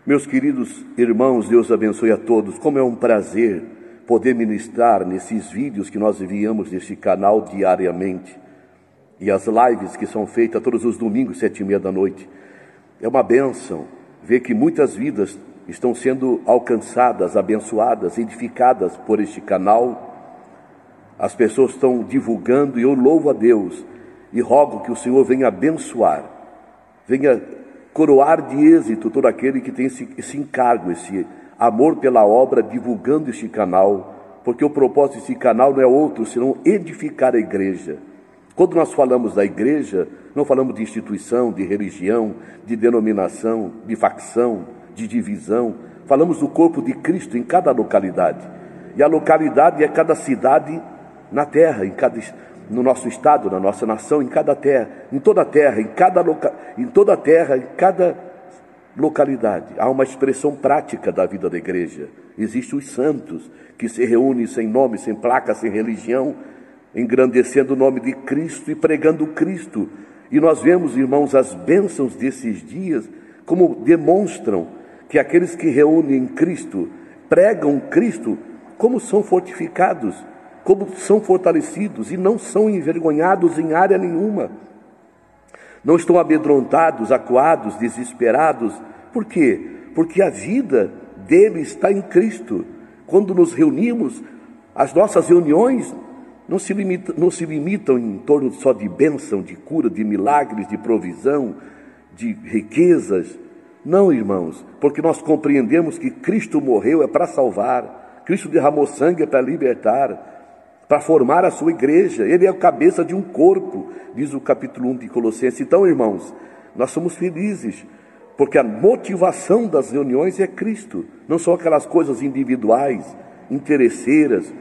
Meus queridos irmãos, Deus abençoe a todos. Como é um prazer poder ministrar nesses vídeos que nós enviamos neste canal diariamente. E as lives que são feitas todos os domingos, 7h30 da noite. É uma bênção ver que muitas vidas estão sendo alcançadas, abençoadas, edificadas por este canal. As pessoas estão divulgando e eu louvo a Deus e rogo que o Senhor venha abençoar, venha coroar de êxito todo aquele que tem esse encargo, esse amor pela obra, divulgando este canal, porque o propósito desse canal não é outro, senão edificar a igreja. Quando nós falamos da igreja, não falamos de instituição, de religião, de denominação, de facção, de divisão. Falamos do corpo de Cristo em cada localidade. E a localidade é cada cidade na terra, no nosso estado, na nossa nação, em cada terra, em toda a terra, em toda a terra, em cada localidade. Há uma expressão prática da vida da igreja. Existem os santos que se reúnem sem nome, sem placa, sem religião, engrandecendo o nome de Cristo e pregando Cristo. E nós vemos, irmãos, as bênçãos desses dias, como demonstram que aqueles que reúnem em Cristo, pregam Cristo, como são fortificados, como são fortalecidos e não são envergonhados em área nenhuma. Não estão amedrontados, acuados, desesperados. Por quê? Porque a vida dele está em Cristo. Quando nos reunimos, as nossas reuniões não se limitam em torno só de bênção, de cura, de milagres, de provisão, de riquezas. Não, irmãos, porque nós compreendemos que Cristo morreu é para salvar, Cristo derramou sangue é para libertar, para formar a sua igreja. Ele é a cabeça de um corpo, diz o capítulo 1 de Colossenses. Então, irmãos, nós somos felizes, porque a motivação das reuniões é Cristo. Não são aquelas coisas individuais, interesseiras.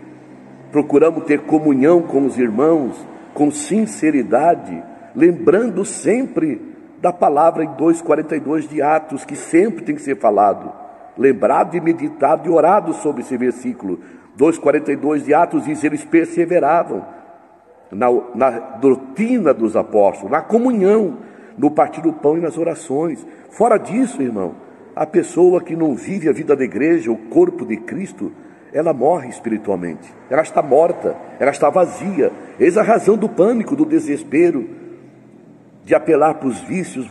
Procuramos ter comunhão com os irmãos, com sinceridade, lembrando sempre da palavra em 2:42 de Atos, que sempre tem que ser falado. Lembrado e meditado e orado sobre esse versículo. 2:42 de Atos diz: eles perseveravam na doutrina dos apóstolos, na comunhão, no partir do pão e nas orações. Fora disso, irmão, a pessoa que não vive a vida da igreja, o corpo de Cristo, ela morre espiritualmente, ela está morta, ela está vazia. Eis a razão do pânico, do desespero, de apelar para os vícios,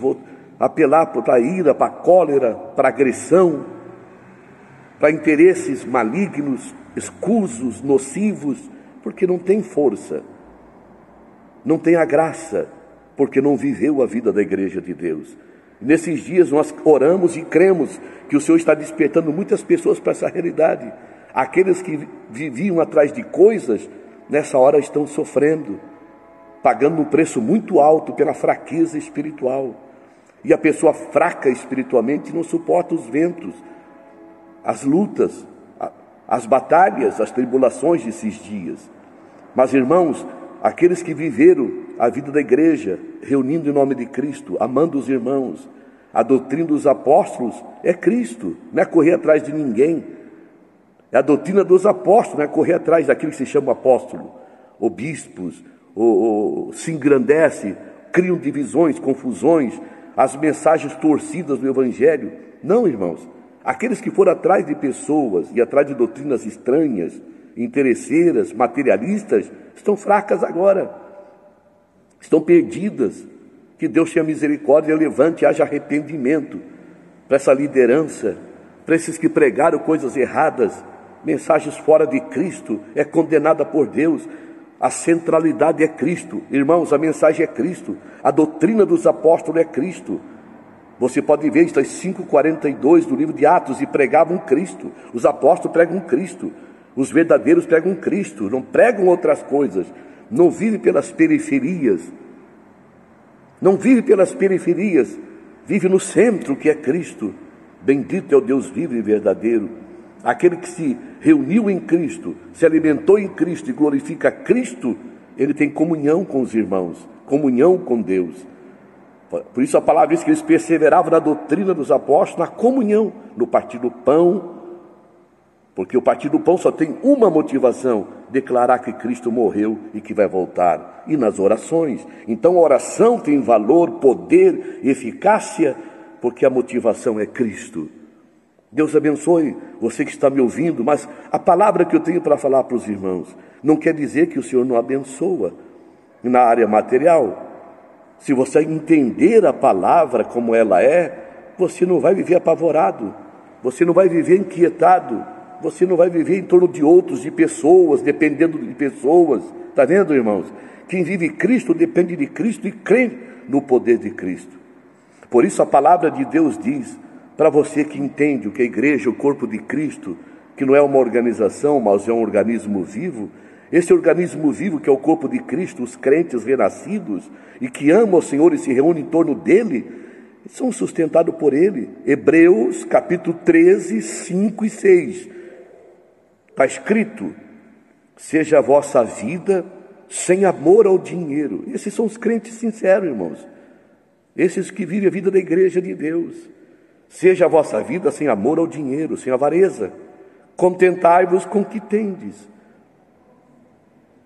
apelar para a ira, para a cólera, para a agressão, para interesses malignos, escusos, nocivos, porque não tem força, não tem a graça, porque não viveu a vida da igreja de Deus. Nesses dias nós oramos e cremos que o Senhor está despertando muitas pessoas para essa realidade. Aqueles que viviam atrás de coisas, nessa hora estão sofrendo, pagando um preço muito alto pela fraqueza espiritual. E a pessoa fraca espiritualmente não suporta os ventos, as lutas, as batalhas, as tribulações desses dias. Mas, irmãos, aqueles que viveram a vida da igreja, reunindo em nome de Cristo, amando os irmãos, a doutrina dos apóstolos é Cristo, não é correr atrás de ninguém. É a doutrina dos apóstolos, não é correr atrás daquilo que se chama apóstolo, ou bispos, ou se engrandece, criam divisões, confusões, as mensagens torcidas do evangelho. Não, irmãos, aqueles que foram atrás de pessoas e atrás de doutrinas estranhas, interesseiras, materialistas, estão fracas agora, estão perdidas. Que Deus tenha misericórdia, levante e haja arrependimento para essa liderança, para esses que pregaram coisas erradas, mensagens fora de Cristo, é condenada por Deus. A centralidade é Cristo, irmãos, a mensagem é Cristo, a doutrina dos apóstolos é Cristo. Você pode ver, está em 5:42 do livro de Atos, e pregavam Cristo. Os apóstolos pregam Cristo, os verdadeiros pregam Cristo, não pregam outras coisas, não vivem pelas periferias, vive no centro que é Cristo. Bendito é o Deus vivo e verdadeiro. Aquele que se reuniu em Cristo, se alimentou em Cristo e glorifica Cristo, ele tem comunhão com os irmãos, comunhão com Deus. Por isso a palavra diz que eles perseveravam na doutrina dos apóstolos, na comunhão, no partir do pão, porque o partir do pão só tem uma motivação: declarar que Cristo morreu e que vai voltar, e nas orações. Então a oração tem valor, poder, eficácia, porque a motivação é Cristo. Deus abençoe você que está me ouvindo, mas a palavra que eu tenho para falar para os irmãos não quer dizer que o Senhor não abençoa na área material. Se você entender a palavra como ela é, você não vai viver apavorado, você não vai viver inquietado, você não vai viver em torno de outros, de pessoas, dependendo de pessoas. Está vendo, irmãos? Quem vive Cristo depende de Cristo e crê no poder de Cristo. Por isso a palavra de Deus diz, para você que entende o que é a igreja, o corpo de Cristo, que não é uma organização, mas é um organismo vivo, esse organismo vivo que é o corpo de Cristo, os crentes renascidos, e que amam o Senhor e se reúnem em torno dele, são sustentados por ele. Hebreus capítulo 13, 5 e 6. Está escrito, seja a vossa vida sem amor ao dinheiro. Esses são os crentes sinceros, irmãos. Esses que vivem a vida da igreja de Deus. Seja a vossa vida sem amor ao dinheiro, sem avareza. Contentai-vos com o que tendes.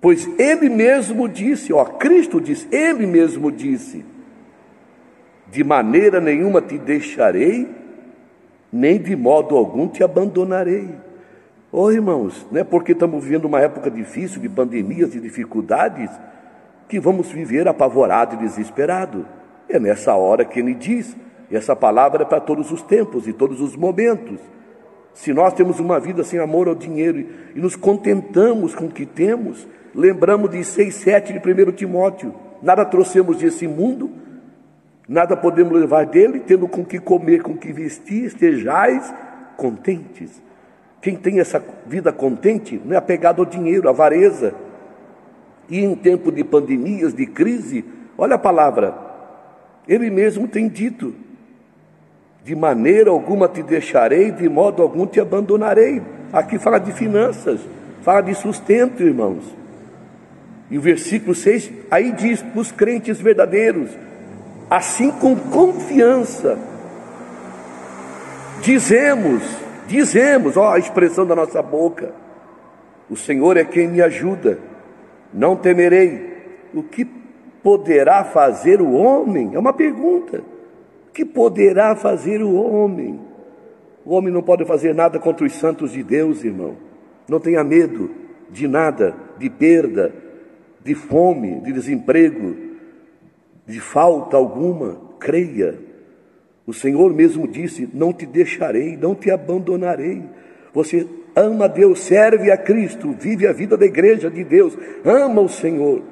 Pois ele mesmo disse, Cristo disse, ele mesmo disse, de maneira nenhuma te deixarei, nem de modo algum te abandonarei. Irmãos, não é porque estamos vivendo uma época difícil, de pandemias e dificuldades, que vamos viver apavorado e desesperado. É nessa hora que ele diz, e essa palavra é para todos os tempos e todos os momentos. Se nós temos uma vida sem amor ao dinheiro e nos contentamos com o que temos, lembramos de 6,7 de 1 Timóteo, nada trouxemos desse mundo, nada podemos levar dele, tendo com que comer, com que vestir, estejais contentes. Quem tem essa vida contente não é apegado ao dinheiro, à avareza. E em tempo de pandemias, de crise, olha a palavra, ele mesmo tem dito, de maneira alguma te deixarei, de modo algum te abandonarei. Aqui fala de finanças, fala de sustento, irmãos. E o versículo 6, aí diz para os crentes verdadeiros, assim com confiança, dizemos, a expressão da nossa boca, o Senhor é quem me ajuda, não temerei. O que poderá fazer o homem? É uma pergunta. O que poderá fazer o homem? O homem não pode fazer nada contra os santos de Deus, irmão. Não tenha medo de nada, de perda, de fome, de desemprego, de falta alguma. Creia. O Senhor mesmo disse, não te deixarei, não te abandonarei. Você ama a Deus, serve a Cristo, vive a vida da igreja de Deus, ama o Senhor.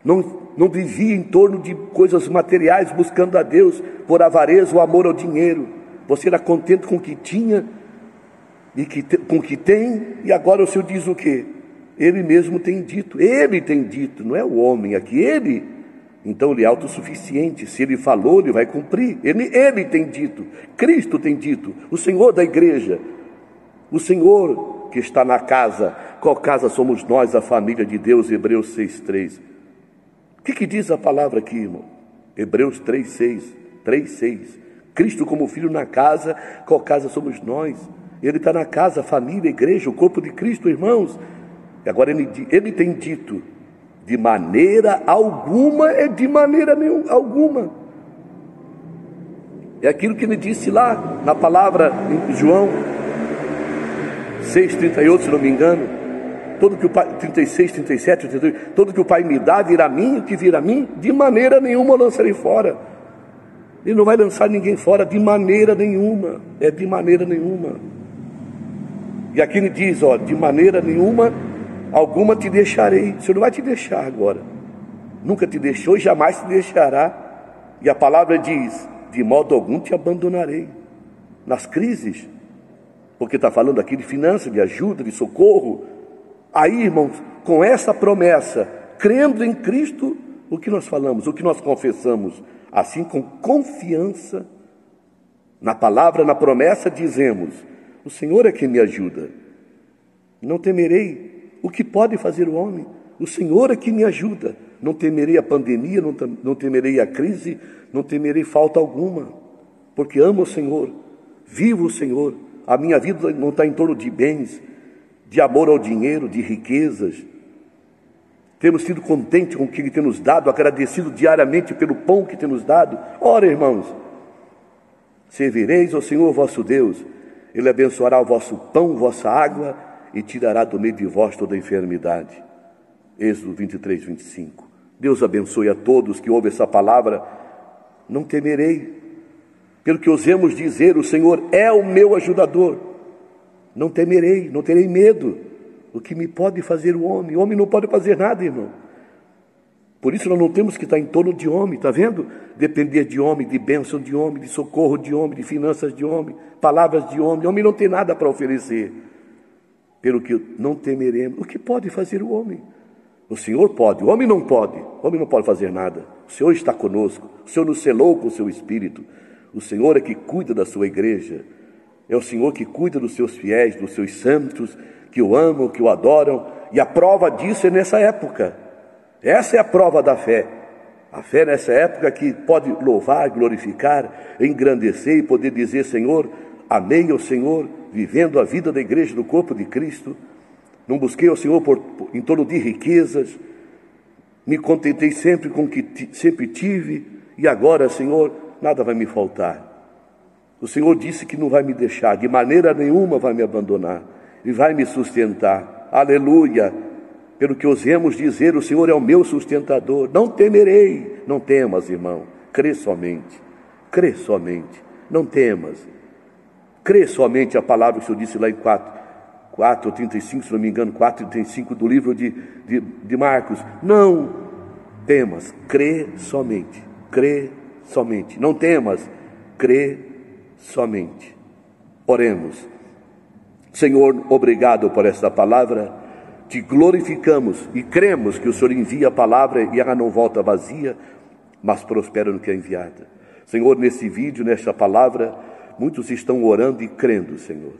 Não vivia em torno de coisas materiais, buscando a Deus por avareza ou amor ao dinheiro. Você era contente com o que tinha, e com o que tem, e agora o Senhor diz o quê? Ele mesmo tem dito, não é o homem aqui, ele. Então ele é autossuficiente, se ele falou, ele vai cumprir. Ele tem dito, Cristo tem dito, o Senhor da igreja, o Senhor que está na casa. Qual casa somos nós, a família de Deus? Hebreus 6,3. O que diz a palavra aqui, irmão? Hebreus 3,6. Cristo como filho na casa. Qual casa somos nós? Ele está na casa, a família, a igreja, o corpo de Cristo, irmãos. E agora ele tem dito, de maneira alguma, de maneira alguma. É aquilo que ele disse lá na palavra em João 6,38, se não me engano. Todo que o Pai, 36, 37, 38, todo que o Pai me dá virá a mim, o que virá a mim, de maneira nenhuma eu lançarei fora. Ele não vai lançar ninguém fora, de maneira nenhuma, de maneira nenhuma. E aqui ele diz, de maneira nenhuma, alguma te deixarei. O Senhor não vai te deixar agora, nunca te deixou e jamais te deixará. E a palavra diz, de modo algum te abandonarei. Nas crises, porque está falando aqui de finanças, de ajuda, de socorro. Aí, irmãos, com essa promessa, crendo em Cristo, o que nós falamos, o que nós confessamos, assim com confiança, na palavra, na promessa, dizemos, o Senhor é quem me ajuda, não temerei o que pode fazer o homem, o Senhor é quem me ajuda, não temerei a pandemia, não temerei a crise, não temerei falta alguma, porque amo o Senhor, vivo o Senhor, a minha vida não está em torno de bens, de amor ao dinheiro, de riquezas. Temos sido contentes com o que Ele tem nos dado, agradecido diariamente pelo pão que tem nos dado. Ora, irmãos, Servireis ao Senhor vosso Deus, Ele abençoará o vosso pão, vossa água, e tirará do meio de vós toda a enfermidade. Êxodo 23, 25. Deus abençoe a todos que ouvem essa palavra. Não temerei, pelo que ousemos dizer, o Senhor é o meu ajudador. Não temerei, não terei medo. O que me pode fazer o homem? O homem não pode fazer nada, irmão. Por isso nós não temos que estar em torno de homem, está vendo? Depender de homem, de bênção de homem, de socorro de homem, de finanças de homem, palavras de homem. O homem não tem nada para oferecer. Pelo que não temeremos. O que pode fazer o homem? O Senhor pode, o homem não pode. O homem não pode fazer nada. O Senhor está conosco. O Senhor nos selou com o seu Espírito. O Senhor é que cuida da sua igreja. É o Senhor que cuida dos seus fiéis, dos seus santos, que o amam, que o adoram. E a prova disso é nessa época. Essa é a prova da fé. A fé nessa época que pode louvar, glorificar, engrandecer e poder dizer: Senhor, amei ao Senhor, vivendo a vida da igreja, do corpo de Cristo. Não busquei ao Senhor em torno de riquezas. Me contentei sempre com o que sempre tive. E agora, Senhor, nada vai me faltar. O Senhor disse que não vai me deixar, de maneira nenhuma vai me abandonar. E vai me sustentar. Aleluia! Pelo que ousemos dizer, o Senhor é o meu sustentador. Não temerei. Não temas, irmão. Crê somente. Crê somente. Não temas. Crê somente a palavra que o Senhor disse lá em 4:35, se não me engano, 4:35 do livro de Marcos. Não temas. Crê somente. Crê somente. Não temas. Crê somente. Oremos. Senhor, obrigado por esta palavra. Te glorificamos e cremos que o Senhor envia a palavra e ela não volta vazia, mas prospera no que é enviada. Senhor, nesse vídeo, nesta palavra, muitos estão orando e crendo, Senhor.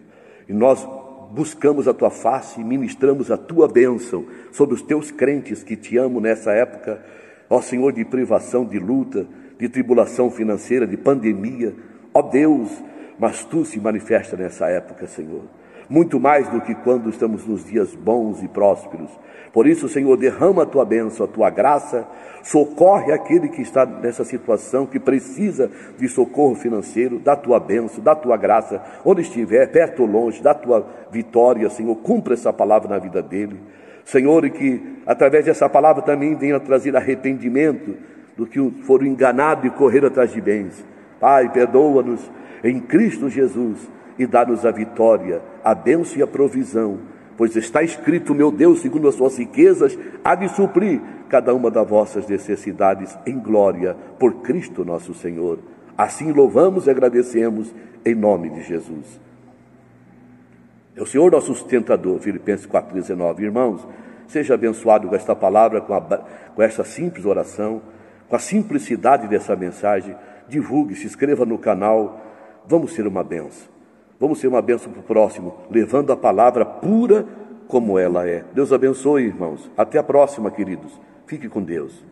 E nós buscamos a Tua face e ministramos a Tua bênção sobre os Teus crentes que Te amam nessa época, ó Senhor, de privação, de luta, de tribulação financeira, de pandemia. Ó Deus, mas Tu se manifesta nessa época, Senhor. Muito mais do que quando estamos nos dias bons e prósperos. Por isso, Senhor, derrama a Tua bênção, a Tua graça, socorre aquele que está nessa situação, que precisa de socorro financeiro, da Tua bênção, da Tua graça, onde estiver, perto ou longe, da Tua vitória, Senhor, cumpra essa palavra na vida dele. Senhor, e que através dessa palavra também venha trazer arrependimento do que foram enganados e correram atrás de bens. Pai, perdoa-nos em Cristo Jesus, e dá-nos a vitória, a bênção e a provisão, pois está escrito: meu Deus, segundo as suas riquezas, há de suprir cada uma das vossas necessidades em glória, por Cristo nosso Senhor. Assim louvamos e agradecemos em nome de Jesus. É o Senhor nosso sustentador, Filipenses 4,19. Irmãos, seja abençoado com esta palavra, com esta simples oração, com a simplicidade dessa mensagem. Divulgue, se inscreva no canal. Vamos ser uma bênção. Vamos ser uma bênção para o próximo, levando a palavra pura como ela é. Deus abençoe, irmãos. Até a próxima, queridos. Fique com Deus.